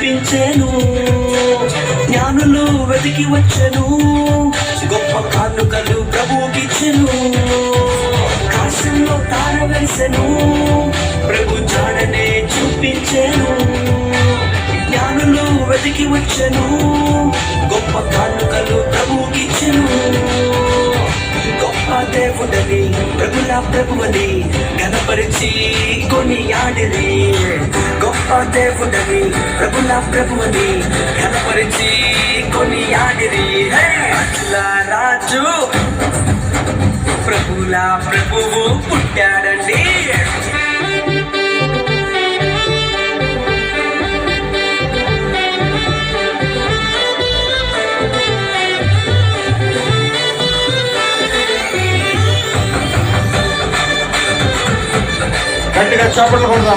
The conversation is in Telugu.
చూపించెను. జ్ఞానులు వెతికి వచ్చెను, గొప్ప కానుకలు ప్రభుకిచ్చెను. కాశంలో తార వేసెను, ప్రభు జాడనే చూపించెను. జ్ఞానులు వెతికి వచ్చెను, గొప్ప కానుకలు ప్రభుకిచ్చెను. గొప్ప దేవుడని ప్రభుల ప్రభువని ఘనపరిచి కొనియాడిరి. గొప్ప దేవుడని ప్రభుల ప్రభువని ఘనపరిచి కొనియాడిరి. అట్లా రాజు ప్రభుల ప్రభువు పుట్టాడండి. గట్టిగా చప్పట్లు కొడదాం.